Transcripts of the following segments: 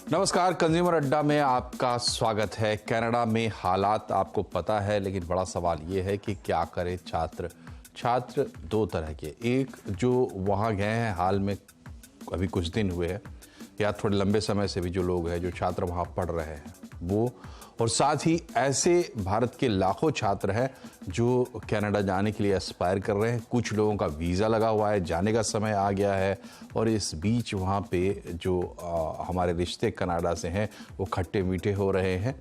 नमस्कार, कंज्यूमर अड्डा में आपका स्वागत है। कनाडा में हालात आपको पता है, लेकिन बड़ा सवाल ये है कि क्या करे छात्र। छात्र दो तरह के, एक जो वहाँ गए हैं हाल में, अभी कुछ दिन हुए हैं, या थोड़े लंबे समय से भी जो लोग हैं जो छात्र वहाँ पढ़ रहे हैं वो, और साथ ही ऐसे भारत के लाखों छात्र हैं जो कनाडा जाने के लिए एस्पायर कर रहे हैं। कुछ लोगों का वीज़ा लगा हुआ है, जाने का समय आ गया है, और इस बीच वहाँ पे जो हमारे रिश्ते कनाडा से हैं वो खट्टे मीठे हो रहे हैं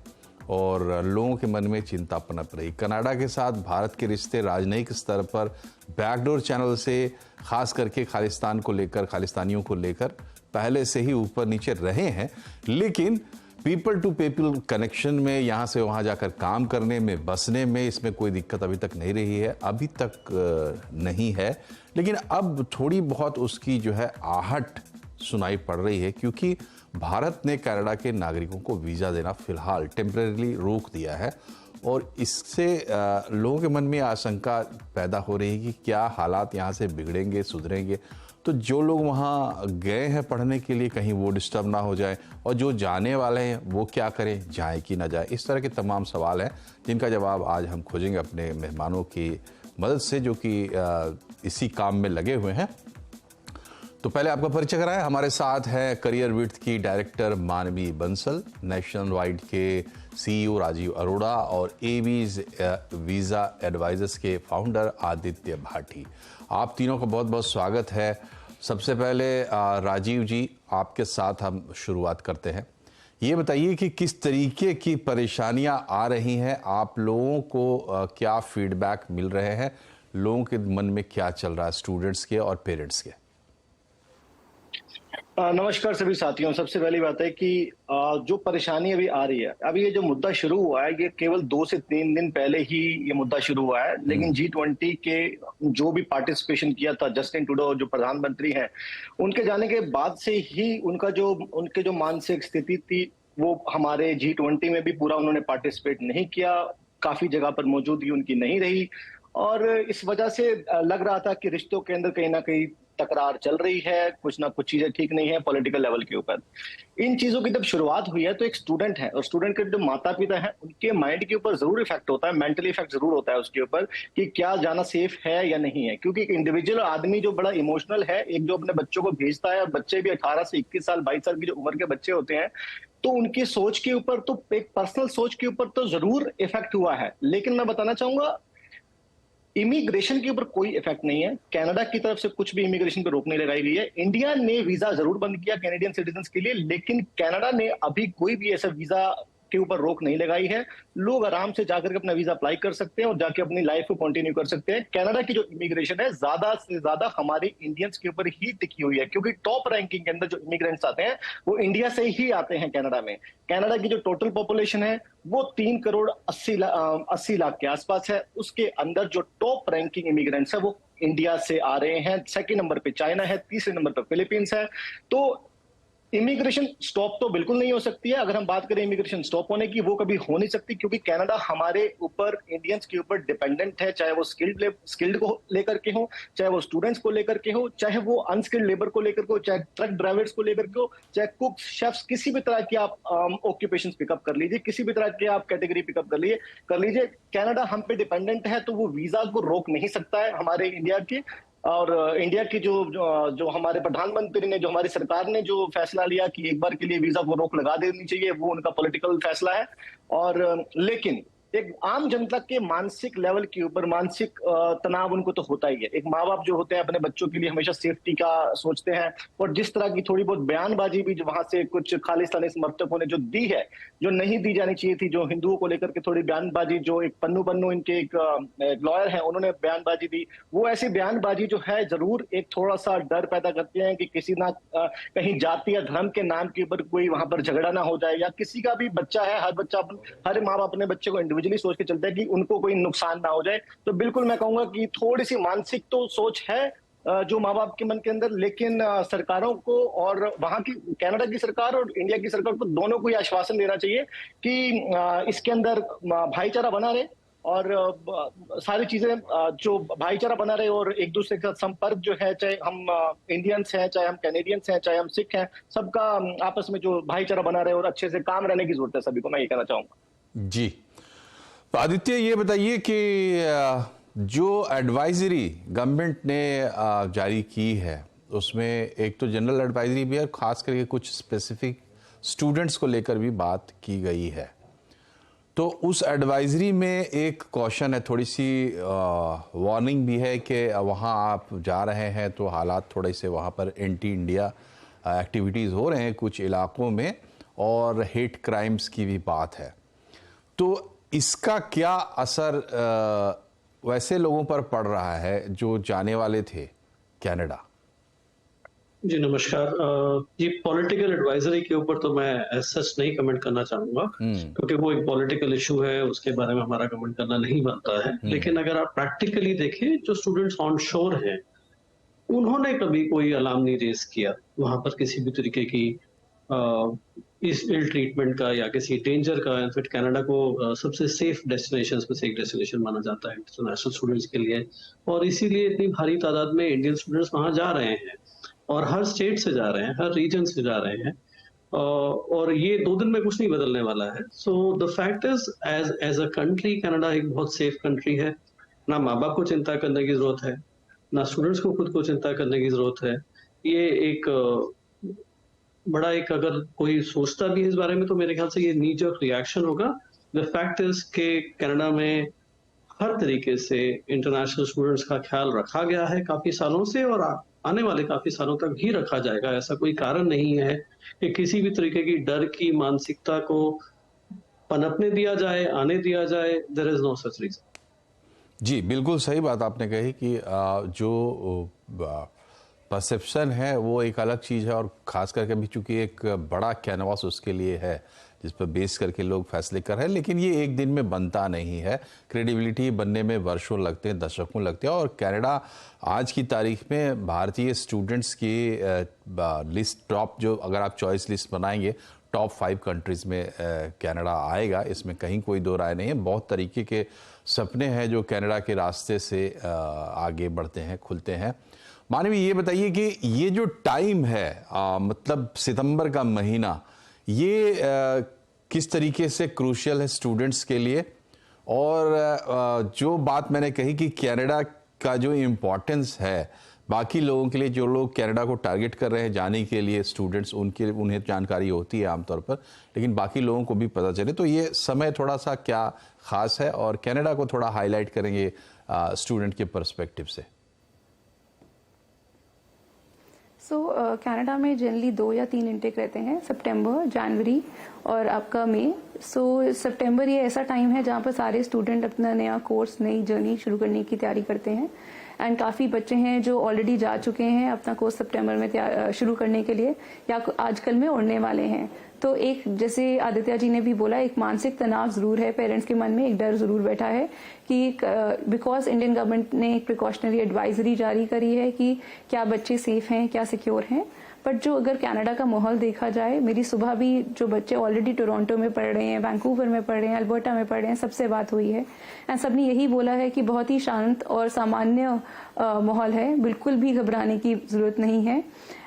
और लोगों के मन में चिंता पनप रही। कनाडा के साथ भारत के रिश्ते राजनयिक स्तर पर बैकडोर चैनल से, खास करके खालिस्तान को लेकर, खालिस्तानियों को लेकर पहले से ही ऊपर नीचे रहे हैं, लेकिन पीपल टू पीपल कनेक्शन में, यहाँ से वहाँ जाकर काम करने में, बसने में, इसमें कोई दिक्कत अभी तक नहीं रही है, अभी तक नहीं है। लेकिन अब थोड़ी बहुत उसकी जो है आहट सुनाई पड़ रही है, क्योंकि भारत ने कनाडा के नागरिकों को वीज़ा देना फिलहाल टेम्परेरी रोक दिया है, और इससे लोगों के मन में आशंका पैदा हो रही है कि क्या हालात यहाँ से बिगड़ेंगे, सुधरेंगे। तो जो लोग वहाँ गए हैं पढ़ने के लिए, कहीं वो डिस्टर्ब ना हो जाए, और जो जाने वाले हैं वो क्या करें, जाए कि ना जाए। इस तरह के तमाम सवाल हैं जिनका जवाब आज हम खोजेंगे अपने मेहमानों की मदद से, जो कि इसी काम में लगे हुए हैं। तो पहले आपका परिचय कराएं। हमारे साथ है करियर विड्थ की डायरेक्टर मानवी बंसल, नेशनल वाइड के सीईओ राजीव अरोड़ा, और एवीज वीज़ा एडवाइजर्स के फाउंडर आदित्य भाटी। आप तीनों का बहुत बहुत स्वागत है। सबसे पहले राजीव जी, आपके साथ हम शुरुआत करते हैं। ये बताइए कि किस तरीके की परेशानियां आ रही हैं, आप लोगों को क्या फीडबैक मिल रहे हैं, लोगों के मन में क्या चल रहा है, स्टूडेंट्स के और पेरेंट्स के। नमस्कार सभी साथियों। सबसे पहली बात है कि जो परेशानी अभी आ रही है, अभी ये जो मुद्दा शुरू हुआ है, ये केवल 2 से 3 दिन पहले ही ये मुद्दा शुरू हुआ है, लेकिन G20 के जो भी पार्टिसिपेशन किया था, जस्टिन ट्रूडो जो प्रधानमंत्री हैं, उनके जाने के बाद से ही उनके जो मानसिक स्थिति थी, वो हमारे G20 में भी पूरा उन्होंने पार्टिसिपेट नहीं किया। काफी जगह पर मौजूदगी उनकी नहीं रही, और इस वजह से लग रहा था कि रिश्तों के अंदर कहीं ना कहीं तकरार चल रही है, कुछ ना कुछ चीजें ठीक नहीं है पॉलिटिकल लेवल के ऊपर। इन चीजों की जब शुरुआत हुई है, तो एक स्टूडेंट है और स्टूडेंट के जो माता पिता हैं, उनके माइंड के ऊपर जरूर इफेक्ट होता है, मेंटली इफेक्ट जरूर होता है उसके ऊपर कि क्या जाना सेफ है या नहीं है। क्योंकि एक इंडिविजुअल आदमी जो बड़ा इमोशनल है, एक जो अपने बच्चों को भेजता है, और बच्चे भी 18 से 21 साल 22 साल की जो उम्र के बच्चे होते हैं, तो उनकी सोच के ऊपर, तो एक पर्सनल सोच के ऊपर तो जरूर इफेक्ट हुआ है। लेकिन मैं बताना चाहूंगा, इमिग्रेशन के ऊपर कोई इफेक्ट नहीं है। कनाडा की तरफ से कुछ भी इमिग्रेशन पे रोक नहीं लगाई गई है। इंडिया ने वीजा जरूर बंद किया कैनेडियन सिटीजन्स के लिए, लेकिन कनाडा ने अभी कोई भी ऐसा वीजा के ऊपर रोक नहीं लगाई है। लोग आराम से जाकर के अपना वीजा अप्लाई कर सकते हैं और जाके अपनी लाइफ को कंटिन्यू कर सकते हैं। कनाडा की जो इमिग्रेशन है, ज्यादा से ज्यादा हमारे इंडियंस के ऊपर ही टिकी हुई है, क्योंकि टॉप रैंकिंग के अंदर जो इमिग्रेंट्स आते हैं वो इंडिया से ही आते हैं कनाडा में। कनाडा की जो टोटल पॉपुलेशन है वो 3 करोड़ 80 लाख के आसपास है। उसके अंदर जो टॉप रैंकिंग इमिग्रेंट्स है वो इंडिया से आ रहे हैं। सेकंड नंबर पे चाइना है, तीसरे नंबर पे फिलीपींस है। तो इमिग्रेशन स्टॉप तो बिल्कुल नहीं हो सकती है। अगर हम बात करें इमिग्रेशन स्टॉप होने की, वो कभी हो नहीं सकती, क्योंकि कनाडा हमारे ऊपर, इंडियंस के ऊपर डिपेंडेंट है। चाहे वो स्किल्ड को लेकर के हो, चाहे वो स्टूडेंट्स को लेकर के हो, चाहे वो अनस्किल्ड लेबर को लेकर के हो, चाहे ट्रक ड्राइवर्स को लेकर के हो, चाहे कुक, शेफ्स, किसी भी तरह की आप ऑक्यूपेशन पिकअप कर लीजिए, किसी भी तरह की आप कैटेगरी पिकअप कर लीजिए। कनाडा हम पे डिपेंडेंट है, तो वो वीजा को रोक नहीं सकता है हमारे इंडिया के। और इंडिया की जो हमारे प्रधानमंत्री ने, जो हमारी सरकार ने जो फैसला लिया कि एक बार के लिए वीजा को रोक लगा देनी चाहिए, वो उनका पॉलिटिकल फैसला है। और लेकिन एक आम जनता के मानसिक लेवल के ऊपर मानसिक तनाव उनको तो होता ही है। एक माँ बाप जो होते हैं अपने बच्चों के लिए हमेशा सेफ्टी का सोचते हैं, और जिस तरह की थोड़ी बहुत बयानबाजी भी जो वहां से कुछ खालिस्तानी समर्थकों ने जो दी है, जो नहीं दी जानी चाहिए थी, जो हिंदुओं को लेकर के थोड़ी बयानबाजी, जो एक पन्नू पन्नू इनके एक लॉयर है, उन्होंने बयानबाजी दी, वो ऐसी बयानबाजी जो है जरूर एक थोड़ा सा डर पैदा करते हैं कि किसी ना कहीं जाति या धर्म के नाम के ऊपर कोई वहां पर झगड़ा ना हो जाए, या किसी का भी बच्चा है, हर माँ बाप अपने बच्चे को इंडिविजुअली सोच के चलते हैं कि उनको कोई नुकसान ना हो जाए। तो बिल्कुल मैं कहूंगा कि थोड़ी सी मानसिक तो सोच है जो माँ बाप के मन के अंदर, लेकिन सरकारों को, और वहां की कनाडा की सरकार और इंडिया की सरकार को, दोनों को ये आश्वासन देना चाहिए कि इसके अंदर भाईचारा बना रहे, और सारी चीजें जो भाईचारा बना रहे और एक दूसरे का संपर्क जो है, चाहे हम इंडियंस हैं, चाहे हम कैनेडियंस हैं, चाहे हम सिख हैं, सबका आपस में जो भाईचारा बना रहे और अच्छे से काम रहने की जरूरत है सभी को, मैं ये कहना चाहूंगा। जी, तो आदित्य ये बताइए कि जो एडवाइजरी गवर्नमेंट ने जारी की है उसमें एक तो जनरल एडवाइजरी भी है, खास करके कुछ स्पेसिफिक स्टूडेंट्स को लेकर भी बात की गई है। तो उस एडवाइजरी में एक क्वेश्चन है, थोड़ी सी वार्निंग भी है कि वहाँ आप जा रहे हैं तो हालात थोड़े से वहाँ पर एंटी इंडिया एक्टिविटीज़ हो रहे हैं कुछ इलाकों में और हेट क्राइम्स की भी बात है। तो इसका क्या असर वैसे लोगों पर पड़ रहा है जो जाने वाले थे कनाडा? जी नमस्कार। ये पॉलिटिकल एडवाइजरी के ऊपर तो मैं एज सच नहीं कमेंट करना चाहूंगा, क्योंकि वो एक पॉलिटिकल इशू है, उसके बारे में हमारा कमेंट करना नहीं बनता है। लेकिन अगर आप प्रैक्टिकली देखें, जो स्टूडेंट्स ऑन शोर हैं उन्होंने कभी कोई अलार्म नहीं रेज किया वहां पर किसी भी तरीके की इस इल ट्रीटमेंट का या किसी डेंजर का। इनफैक्ट कनाडा को सबसे सेफ डेस्टिनेशंस में से एक डेस्टिनेशन माना जाता है इंटरनेशनल स्टूडेंट्स के लिए, और इसीलिए इतनी भारी तादाद में इंडियन स्टूडेंट्स वहां जा रहे हैं और हर स्टेट से जा रहे हैं, हर रीजन से जा रहे हैं, और ये 2 दिन में कुछ नहीं बदलने वाला है। So the fact is as a country Canada एक बहुत सेफ कंट्री है। ना माँ बाप को चिंता करने की जरूरत है, ना स्टूडेंट्स को खुद को चिंता करने की जरूरत है। ये एक बड़ा एक, अगर कोई सोचता भी है इस बारे में तो मेरे ख्याल से ये नी जर्क रिएक्शन होगा। द फैक्ट इज के कनाडा में हर तरीके से इंटरनेशनल स्टूडेंट्स का ख्याल रखा गया है काफी सालों से, और आने वाले काफी सालों तक भी रखा जाएगा। ऐसा कोई कारण नहीं है कि किसी भी तरीके की डर की मानसिकता को पनपने दिया जाए, आने दिया जाए। There is no such reason. जी बिल्कुल सही बात आपने कही कि जो परसेप्शन है वो एक अलग चीज़ है, और ख़ास करके भी चूँकि एक बड़ा कैनवास उसके लिए है जिस पर बेस करके लोग फैसले कर रहे हैं, लेकिन ये एक दिन में बनता नहीं है। क्रेडिबिलिटी बनने में वर्षों लगते हैं, दशकों लगते हैं। और कनाडा आज की तारीख में भारतीय स्टूडेंट्स की लिस्ट टॉप, जो अगर आप चॉइस लिस्ट बनाएंगे, टॉप 5 कंट्रीज़ में कनाडा आएगा, इसमें कहीं कोई दो राय नहीं है। बहुत तरीके के सपने हैं जो कनाडा के रास्ते से आगे बढ़ते हैं, खुलते हैं। मानवी ये बताइए कि ये जो टाइम है, मतलब सितंबर का महीना, ये किस तरीके से क्रूशियल है स्टूडेंट्स के लिए? और जो बात मैंने कही कि कनाडा का जो इम्पोर्टेंस है बाकी लोगों के लिए, जो लोग कनाडा को टारगेट कर रहे हैं जाने के लिए स्टूडेंट्स, उन्हें जानकारी होती है आमतौर पर, लेकिन बाकी लोगों को भी पता चले, तो ये समय थोड़ा सा क्या ख़ास है और कनाडा को थोड़ा हाईलाइट करेंगे स्टूडेंट के पर्सपेक्टिव से। कनाडा में जनरली 2 या 3 इंटेक रहते हैं, सितंबर, जनवरी और आपका मई। सितंबर ये ऐसा टाइम है जहाँ पर सारे स्टूडेंट अपना नया कोर्स, नई जर्नी शुरू करने की तैयारी करते हैं। एंड काफ़ी बच्चे हैं जो ऑलरेडी जा चुके हैं अपना कोर्स सितंबर में शुरू करने के लिए, या आजकल में उड़ने वाले हैं। तो एक, जैसे आदित्य जी ने भी बोला, एक मानसिक तनाव जरूर है, पेरेंट्स के मन में एक डर जरूर बैठा है कि बिकॉज इंडियन गवर्नमेंट ने एक प्रिकॉशनरी एडवाइजरी जारी करी है कि क्या बच्चे सेफ हैं, क्या सिक्योर हैं। बट जो अगर कनाडा का माहौल देखा जाए, मेरी सुबह भी जो बच्चे ऑलरेडी टोरंटो में पढ़ रहे हैं, वैंकूवर में पढ़ रहे हैं, अल्बर्टा में पढ़ रहे हैं, सबसे बात हुई है एंड सबने यही बोला है कि बहुत ही शांत और सामान्य माहौल है, बिल्कुल भी घबराने की जरूरत नहीं है।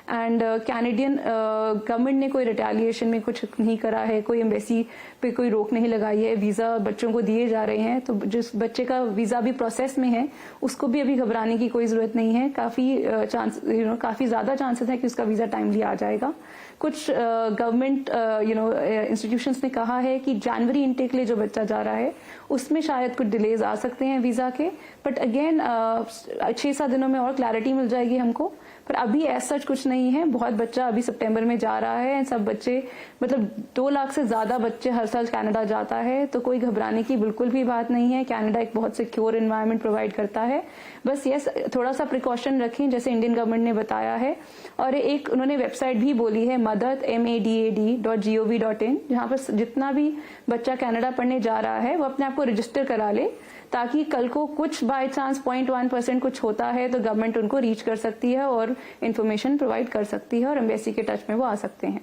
एंड कैनेडियन गवर्नमेंट ने कोई रिटेलिएशन में कुछ नहीं करा है, कोई एम्बेसी पे कोई रोक नहीं लगाई है, वीजा बच्चों को दिए जा रहे हैं। तो जिस बच्चे का वीजा भी प्रोसेस में है उसको भी अभी घबराने की कोई जरूरत नहीं है। काफी ज्यादा चांसेस है कि उसका वीजा टाइमली आ जाएगा। कुछ गवर्नमेंट इंस्टीट्यूशंस ने कहा है कि जनवरी इनटेक लिए जो बच्चा जा रहा है उसमें शायद कुछ डिलेज आ सकते हैं वीजा के, बट अगेन 6-7 दिनों में और क्लैरिटी मिल जाएगी हमको। पर अभी ऐसा कुछ नहीं है। बहुत बच्चा अभी सितंबर में जा रहा है, सब बच्चे, मतलब 2 लाख से ज्यादा बच्चे हर साल कनाडा जाता है, तो कोई घबराने की बिल्कुल भी बात नहीं है। कनाडा एक बहुत सिक्योर एनवायरनमेंट प्रोवाइड करता है। बस यस, थोड़ा सा प्रिकॉशन रखें जैसे इंडियन गवर्नमेंट ने बताया है। और एक उन्होंने वेबसाइट भी बोली है, madad.gov.in, जहाँ पर जितना भी बच्चा कनाडा पढ़ने जा रहा है वो अपने आप को रजिस्टर करा ले, ताकि कल को कुछ बाय चांस 0.1% कुछ होता है तो गवर्नमेंट उनको रीच कर सकती है और इन्फॉर्मेशन प्रोवाइड कर सकती है और एम्बेसी के टच में वो आ सकते हैं।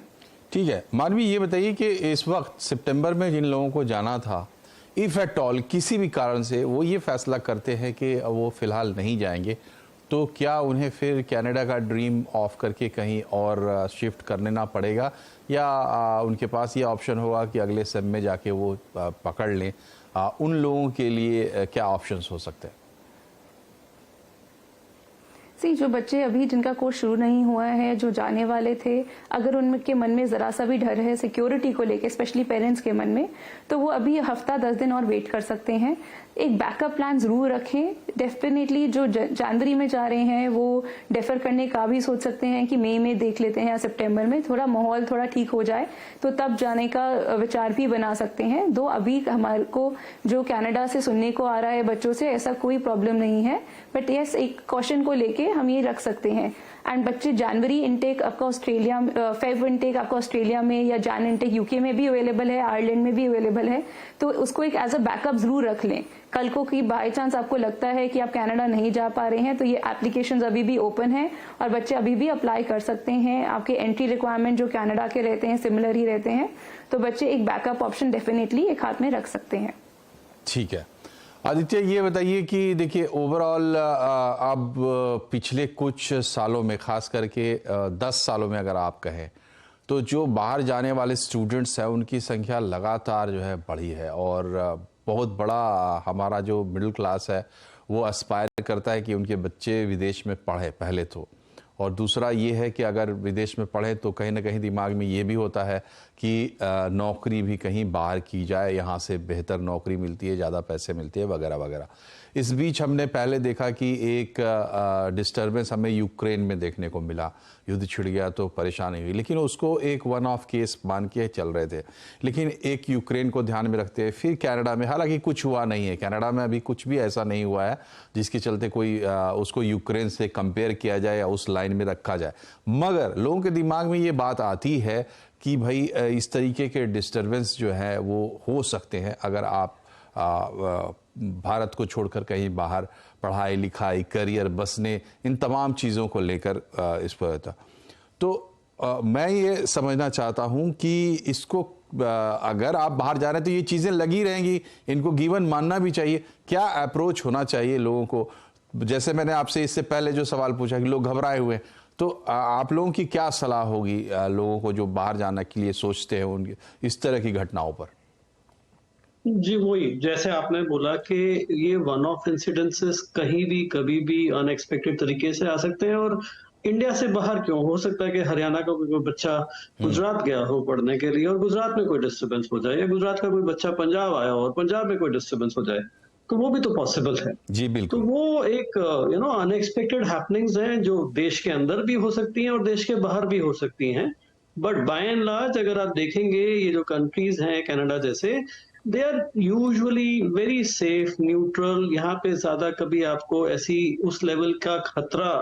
ठीक है, मानवी ये बताइए कि इस वक्त सितंबर में जिन लोगों को जाना था, इफ़ एट ऑल किसी भी कारण से वो ये फैसला करते हैं कि वो फ़िलहाल नहीं जाएंगे, तो क्या उन्हें फिर कनाडा का ड्रीम ऑफ करके कहीं और शिफ्ट करने ना पड़ेगा, या उनके पास ये ऑप्शन होगा कि अगले सेम में जाके वो पकड़ लें? उन लोगों के लिए क्या ऑप्शंस हो सकते हैं? जो बच्चे अभी जिनका कोर्स शुरू नहीं हुआ है, जो जाने वाले थे, अगर उनके मन में जरा सा भी डर है सिक्योरिटी को लेके, स्पेशली पेरेंट्स के मन में, तो वो अभी हफ्ता 10 दिन और वेट कर सकते हैं। एक बैकअप प्लान जरूर रखें। डेफिनेटली जो जनवरी में जा रहे हैं वो डेफर करने का भी सोच सकते हैं कि मई में देख लेते हैं या सितंबर में, थोड़ा माहौल थोड़ा ठीक हो जाए तो तब जाने का विचार भी बना सकते हैं। दो अभी हमारे को जो कनाडा से सुनने को आ रहा है बच्चों से, ऐसा कोई प्रॉब्लम नहीं है, बट यस एक कॉशन को लेके हम ये रख सकते हैं। एंड बच्चे जनवरी इनटेक आपका ऑस्ट्रेलिया, फेब इनटेक आपका ऑस्ट्रेलिया में, या जैन इनटेक यूके में भी अवेलेबल है, आयरलैंड में भी अवेलेबल है, तो उसको एक एज अ बैकअप जरूर रख लें। कल को कि बाय चांस आपको लगता है कि आप कनाडा नहीं जा पा रहे हैं, तो ये एप्लीकेशंस अभी भी ओपन है और बच्चे अभी भी अप्लाई कर सकते हैं। आपके एंट्री रिक्वायरमेंट जो कनाडा के रहते हैं सिमिलर ही रहते हैं, तो बच्चे एक बैकअप ऑप्शन डेफिनेटली एक हाथ में रख सकते हैं। ठीक है आदित्य, ये बताइए कि देखिए ओवरऑल अब पिछले कुछ सालों में, खास करके 10 सालों में अगर आप कहें, तो जो बाहर जाने वाले स्टूडेंट्स हैं उनकी संख्या लगातार जो है बढ़ी है, और बहुत बड़ा हमारा जो मिडिल क्लास है वो एस्पायर करता है कि उनके बच्चे विदेश में पढ़े पहले तो, और दूसरा ये है कि अगर विदेश में पढ़े तो कहीं ना कहीं दिमाग में ये भी होता है कि नौकरी भी कहीं बाहर की जाए, यहाँ से बेहतर नौकरी मिलती है, ज़्यादा पैसे मिलते हैं वगैरह वगैरह। इस बीच हमने पहले देखा कि एक डिस्टर्बेंस हमें यूक्रेन में देखने को मिला, युद्ध छिड़ गया तो परेशानी हुई, लेकिन उसको एक वन ऑफ केस मान के चल रहे थे। लेकिन एक यूक्रेन को ध्यान में रखते हैं, फिर कनाडा में हालांकि कुछ हुआ नहीं है, कनाडा में अभी कुछ भी ऐसा नहीं हुआ है जिसके चलते कोई उसको यूक्रेन से कंपेयर किया जाए या उस लाइन में रखा जाए। मगर लोगों के दिमाग में ये बात आती है कि भाई इस तरीके के डिस्टर्बेंस जो है वो हो सकते हैं अगर आप भारत को छोड़कर कहीं बाहर पढ़ाई लिखाई, करियर, बसने, इन तमाम चीज़ों को लेकर इस पर था। तो मैं ये समझना चाहता हूँ कि इसको अगर आप बाहर जा रहे हैं तो ये चीज़ें लगी रहेंगी, इनको गिवन मानना भी चाहिए। क्या अप्रोच होना चाहिए लोगों को? जैसे मैंने आपसे इससे पहले जो सवाल पूछा कि लोग घबराए हुए, तो आप लोगों की क्या सलाह होगी लोगों को जो बाहर जाने के लिए सोचते हैं उनकी इस तरह की घटनाओं पर? जी वही, जैसे आपने बोला कि ये वन ऑफ इंसिडेंसेस कहीं भी कभी भी अनएक्सपेक्टेड तरीके से आ सकते हैं, और इंडिया से बाहर क्यों, हो सकता है कि हरियाणा का कोई बच्चा गुजरात गया हो पढ़ने के लिए और गुजरात में कोई डिस्टर्बेंस हो जाए, या गुजरात का कोई बच्चा पंजाब आया हो और पंजाब में कोई डिस्टर्बेंस हो जाए, तो वो भी तो पॉसिबल है। जी बिल्कुल। तो वो एक अनएक्सपेक्टेड हैपनिंग्स हैं जो देश के अंदर भी हो सकती हैं और देश के बाहर भी हो सकती हैं। बट बाय एंड लार्ज अगर आप देखेंगे ये जो कंट्रीज हैं कनाडा जैसे, they are usually very safe, neutral. यहाँ पे ज्यादा कभी आपको ऐसी उस लेवल का खतरा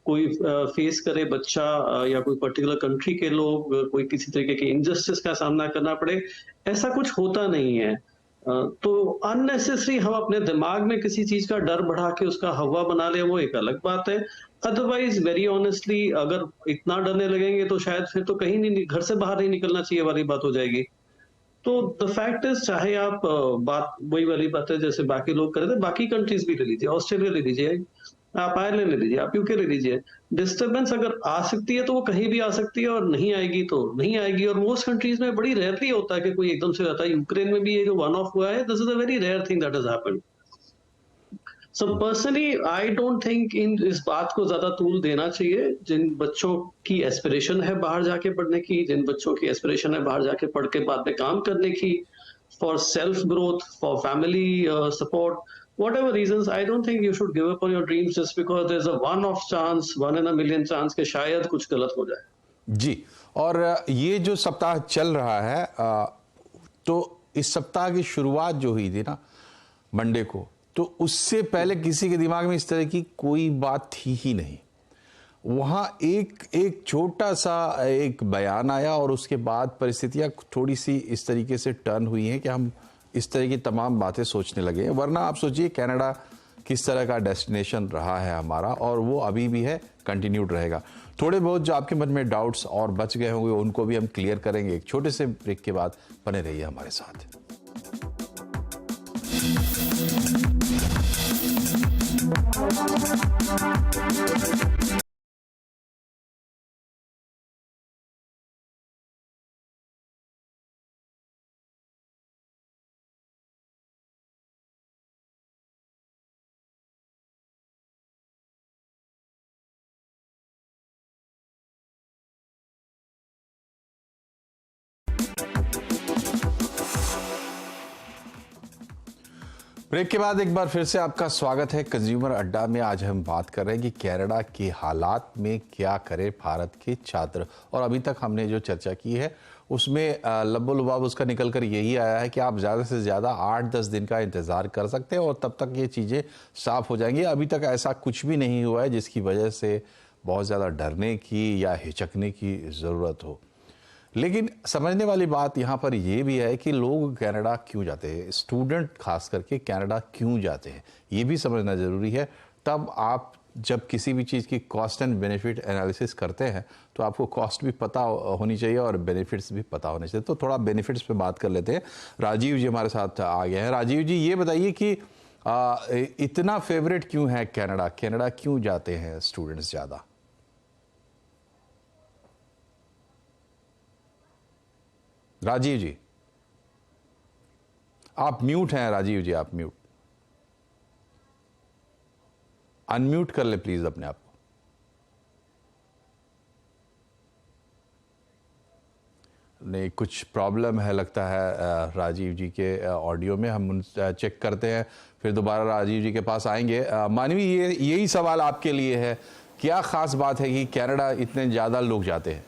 कोई फेस करे बच्चा या कोई पर्टिकुलर कंट्री के लोग, कोई किसी तरीके की इनजस्टिस का सामना करना पड़े, ऐसा कुछ होता नहीं है। तो अननेसेसरी हम अपने दिमाग में किसी चीज का डर बढ़ा के उसका हवा बना ले, वो एक अलग बात है। अदरवाइज वेरी ऑनेस्टली अगर इतना डरने लगेंगे तो शायद फिर तो कहीं नहीं, घर से बाहर नहीं निकलना चाहिए वाली बात हो जाएगी। तो द फैक्ट इज, चाहे आप बात वही वाली बात है जैसे बाकी लोग कर रहे थे, बाकी कंट्रीज भी ले लीजिए, ऑस्ट्रेलिया ले लीजिए, आप आयरलैंड ले लीजिए, आप यूके ले लीजिए। डिस्टर्बेंस अगर आ सकती है तो वो कहीं भी आ सकती है, और नहीं आएगी तो नहीं आएगी। और मोस्ट कंट्रीज में बड़ी रेयरली होता है कि कोई एकदम से आता है। यूक्रेन में भी ये जो वन ऑफ हुआ है, this is a very rare thing that has happened. So personally I don't think इस बात को ज्यादा तूल देना चाहिए। जिन बच्चों की एस्पिरेशन है बाहर जाके पढ़ने की, जिन बच्चों की एस्पिरेशन है बाहर जाके पढ़ के बाद में काम करने की, for self growth, for family support, whatever reasons, I don't think you should give up on your dreams just because there's a one off chance, 1 in a million chance कि शायद कुछ गलत हो जाए। जी, और ये जो सप्ताह चल रहा है, तो इस सप्ताह की शुरुआत जो हुई थी ना मंडे को, तो उससे पहले किसी के दिमाग में इस तरह की कोई बात थी ही नहीं। वहाँ एक छोटा सा एक बयान आया और उसके बाद परिस्थितियाँ थोड़ी सी इस तरीके से टर्न हुई हैं कि हम इस तरह की तमाम बातें सोचने लगे। वरना आप सोचिए कनाडा किस तरह का डेस्टिनेशन रहा है हमारा, और वो अभी भी है, कंटिन्यूड रहेगा। थोड़े बहुत जो आपके मन में डाउट्स और बच गए होंगे उनको भी हम क्लियर करेंगे एक छोटे से ब्रेक के बाद। बने रहिए हमारे साथ। ब्रेक के बाद एक बार फिर से आपका स्वागत है कंज्यूमर अड्डा में। आज हम बात कर रहे हैं कि कनाडा के हालात में क्या करे भारत के छात्र। और अभी तक हमने जो चर्चा की है उसमें लबो-लुबाब उसका निकल कर यही आया है कि आप ज़्यादा से ज़्यादा 8-10 दिन का इंतज़ार कर सकते हैं और तब तक ये चीज़ें साफ़ हो जाएंगी। अभी तक ऐसा कुछ भी नहीं हुआ है जिसकी वजह से बहुत ज़्यादा डरने की या हिचकने की ज़रूरत हो। लेकिन समझने वाली बात यहाँ पर यह भी है कि लोग कनाडा क्यों जाते हैं, स्टूडेंट खास करके कनाडा क्यों जाते हैं, ये भी समझना ज़रूरी है। तब आप जब किसी भी चीज़ की कॉस्ट एंड बेनिफिट एनालिसिस करते हैं तो आपको कॉस्ट भी पता होनी चाहिए और बेनिफिट्स भी पता होने चाहिए। तो थोड़ा बेनिफिट्स पे बात कर लेते हैं। राजीव जी हमारे साथ आ गए हैं। राजीव जी ये बताइए कि इतना फेवरेट क्यों है कनाडा, कनाडा क्यों जाते हैं स्टूडेंट्स ज़्यादा? राजीव जी आप म्यूट हैं। राजीव जी आप म्यूट, अनम्यूट कर ले प्लीज अपने आप को। नहीं, कुछ प्रॉब्लम है लगता है राजीव जी के ऑडियो में। हम चेक करते हैं, फिर दोबारा राजीव जी के पास आएंगे। मानवी यही सवाल आपके लिए है, क्या खास बात है कि कनाडा इतने ज़्यादा लोग जाते हैं?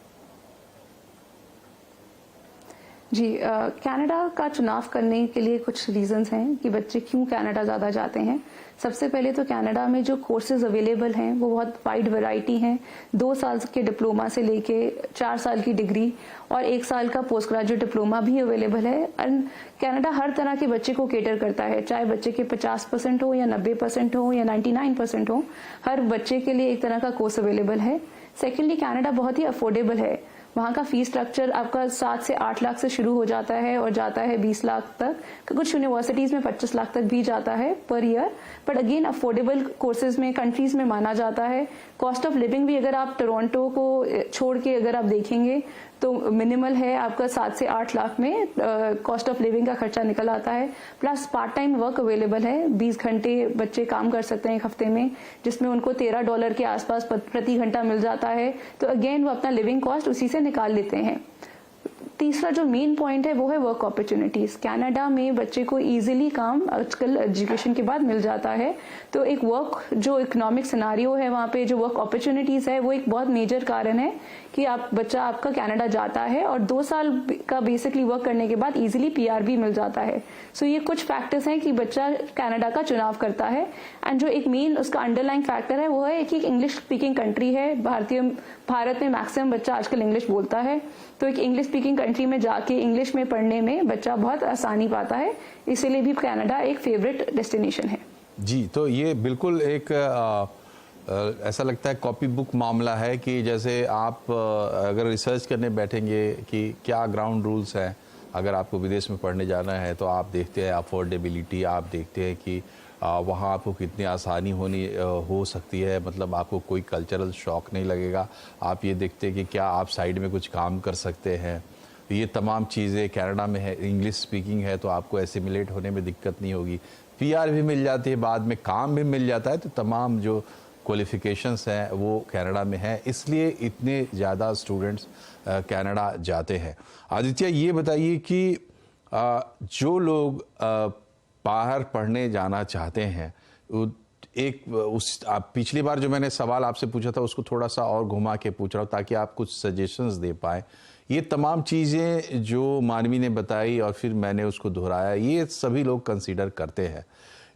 जी, कनाडा का चुनाव करने के लिए कुछ रीजंस हैं कि बच्चे क्यों कनाडा ज़्यादा जाते हैं। सबसे पहले तो कनाडा में जो कोर्सेज अवेलेबल हैं वो बहुत वाइड वैरायटी हैं। 2 साल के डिप्लोमा से लेके 4 साल की डिग्री और 1 साल का पोस्ट ग्रेजुएट डिप्लोमा भी अवेलेबल है। एंड कनाडा हर तरह के बच्चे को केटर करता है, चाहे बच्चे के 50% हो या 90% हो या 99% हो, हर बच्चे के लिए एक तरह का कोर्स अवेलेबल है। सेकेंडली, कनाडा बहुत ही अफोर्डेबल है। वहाँ का फीस स्ट्रक्चर आपका 7 से 8 लाख से शुरू हो जाता है और जाता है 20 लाख तक। कुछ यूनिवर्सिटीज में 25 लाख तक भी जाता है per year. But again affordable courses में कंट्रीज में माना जाता है। कॉस्ट ऑफ लिविंग भी अगर आप टोरंटो को छोड़ के अगर आप देखेंगे तो मिनिमल है, आपका 7 से 8 लाख में कॉस्ट ऑफ लिविंग का खर्चा निकल आता है। Plus part time work available है, 20 घंटे बच्चे काम कर सकते हैं एक हफ्ते में, जिसमें उनको $13 के आसपास प्रति घंटा मिल जाता है। तो अगेन वो अपना लिविंग कॉस्ट उसी से निकाल लेते हैं। तीसरा जो मेन पॉइंट है वो है वर्क अपॉर्चुनिटीज। कनाडा में बच्चे को इजीली काम आजकल एजुकेशन के बाद मिल जाता है। तो एक वर्क जो इकोनॉमिक सिनारियो है वहाँ पे, जो वर्क अपॉर्चुनिटीज है, वो एक बहुत मेजर कारण है कि बच्चा आपका कनाडा जाता है और 2 साल का बेसिकली वर्क करने के बाद इजीली PR भी मिल जाता है। सो ये कुछ फैक्टर्स हैं कि बच्चा कनाडा का चुनाव करता है। एंड जो एक मेन उसका अंडरलाइंग फैक्टर है वो है कि एक इंग्लिश स्पीकिंग कंट्री है। भारत में मैक्सिमम बच्चा आजकल इंग्लिश बोलता है, तो एक इंग्लिश स्पीकिंग कंट्री में जाके इंग्लिश में पढ़ने में बच्चा बहुत आसानी पाता है। इसीलिए भी कनाडा एक फेवरेट डेस्टिनेशन है। जी, तो ये बिल्कुल एक ऐसा लगता है कॉपी बुक मामला है कि जैसे आप अगर रिसर्च करने बैठेंगे कि क्या ग्राउंड रूल्स हैं, अगर आपको विदेश में पढ़ने जाना है तो आप देखते हैं अफोर्डेबिलिटी, आप देखते हैं कि वहाँ आपको कितनी आसानी हो सकती है, मतलब आपको कोई कल्चरल शॉक नहीं लगेगा। आप ये देखते हैं कि क्या आप साइड में कुछ काम कर सकते हैं। ये तमाम चीज़ें कनाडा में है, इंग्लिश स्पीकिंग है तो आपको एसिमिलेट होने में दिक्कत नहीं होगी। PR भी मिल जाती है, बाद में काम भी मिल जाता है। तो तमाम जो क्वालिफिकेशंस हैं वो कनाडा में है, इसलिए इतने ज़्यादा स्टूडेंट्स कनाडा जाते हैं। आदित्य ये बताइए कि जो लोग बाहर पढ़ने जाना चाहते हैं, पिछली बार जो मैंने सवाल आपसे पूछा था उसको थोड़ा सा और घुमा के पूछ रहा हूँ ताकि आप कुछ सजेशंस दे पाएँ। ये तमाम चीज़ें जो मानवी ने बताई और फिर मैंने उसको दोहराया, ये सभी लोग कंसीडर करते हैं,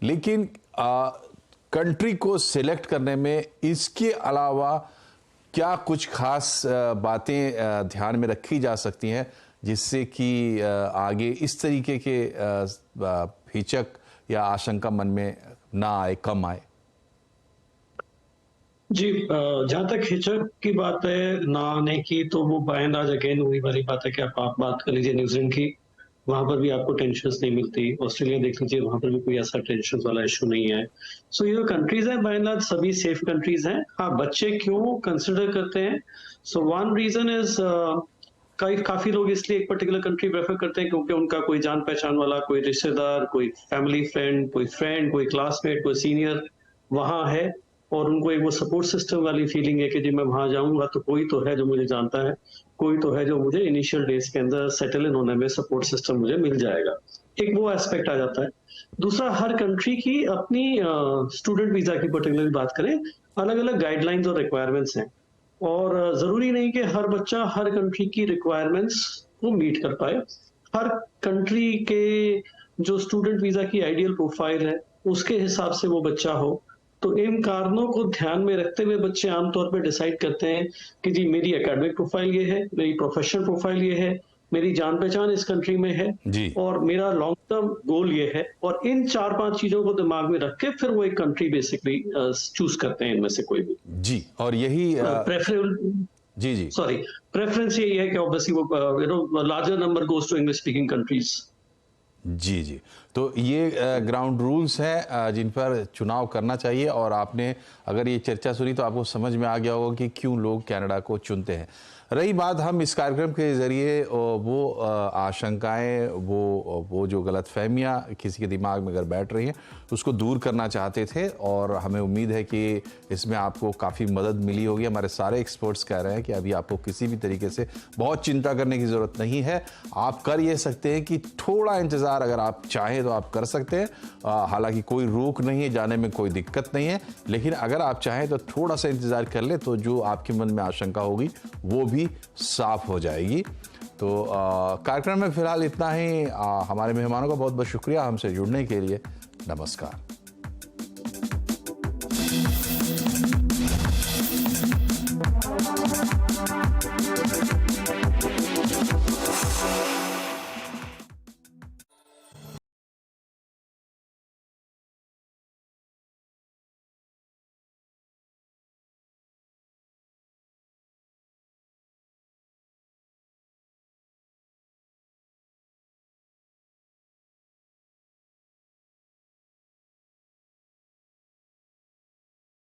लेकिन कंट्री को सिलेक्ट करने में इसके अलावा क्या कुछ खास बातें ध्यान में रखी जा सकती हैं जिससे कि आगे इस तरीके के हिचक या आशंका मन में ना आए, कम आए? जी, जहां तक हिचक की बात है ना आने की, तो वो बाय एंड लार्ज अगेन वही वाली बात है कि आप बात कर लीजिए न्यूजीलैंड की। वहां पर भी आपको टेंशन नहीं मिलती। ऑस्ट्रेलिया देख लीजिए, वहां पर भी कोई ऐसा टेंशन वाला इशू नहीं है। सो ये जो कंट्रीज है बाय एंड लार्ज सभी सेफ कंट्रीज हैं। हाँ, बच्चे क्यों कंसिडर करते हैं? सो वन रीजन इज काफी लोग इसलिए एक पर्टिकुलर कंट्री प्रेफर करते हैं क्योंकि उनका कोई जान पहचान वाला, कोई रिश्तेदार, कोई फैमिली फ्रेंड, कोई क्लासमेट, कोई सीनियर वहां है, और उनको एक वो सपोर्ट सिस्टम वाली फीलिंग है कि जी मैं वहां जाऊंगा तो कोई तो है जो मुझे जानता है, कोई तो है जो मुझे इनिशियल डेज के अंदर सेटल इन होने में सपोर्ट सिस्टम मुझे मिल जाएगा। एक वो एस्पेक्ट आ जाता है। दूसरा, हर कंट्री की अपनी स्टूडेंट वीजा की पर्टिकुलरली बात करें, अलग अलग गाइडलाइंस और रिक्वायरमेंट्स हैं, और जरूरी नहीं कि हर बच्चा हर कंट्री की रिक्वायरमेंट्स को मीट कर पाए। हर कंट्री के जो स्टूडेंट वीजा की आइडियल प्रोफाइल है उसके हिसाब से वो बच्चा हो। तो इन कारणों को ध्यान में रखते हुए बच्चे आमतौर पर डिसाइड करते हैं कि जी मेरी एकेडमिक प्रोफाइल ये है, मेरी प्रोफेशनल प्रोफाइल ये है, मेरी जान पहचान इस कंट्री में है जी। और मेरा लॉन्ग टर्म गोल ये है, और इन 4-5 चीजों को दिमाग में रख के फिर वो एक कंट्री बेसिकली चूज करते हैं इनमें से कोई भी जी। और यही प्रेफरेंस यही है कि ऑब्वियसली वो larger number goes to English speaking countries. जी जी। तो ये ग्राउंड रूल्स हैं जिन पर चुनाव करना चाहिए, और आपने अगर ये चर्चा सुनी तो आपको समझ में आ गया होगा कि क्यों लोग कनाडा को चुनते हैं। रही बात, हम इस कार्यक्रम के ज़रिए वो आशंकाएं, वो जो गलतफहमियां किसी के दिमाग में अगर बैठ रही हैं उसको दूर करना चाहते थे, और हमें उम्मीद है कि इसमें आपको काफ़ी मदद मिली होगी। हमारे सारे एक्सपर्ट्स कह रहे हैं कि अभी आपको किसी भी तरीके से बहुत चिंता करने की ज़रूरत नहीं है। आप कर ये सकते हैं कि थोड़ा इंतज़ार अगर आप चाहें तो आप कर सकते हैं। हालांकि कोई रोक नहीं है, जाने में कोई दिक्कत नहीं है, लेकिन अगर आप चाहें तो थोड़ा सा इंतज़ार कर ले तो जो आपके मन में आशंका होगी वो भी साफ हो जाएगी। तो कार्यक्रम में फिलहाल इतना ही। हमारे मेहमानों का बहुत बहुत शुक्रिया हमसे जुड़ने के लिए। नमस्कार।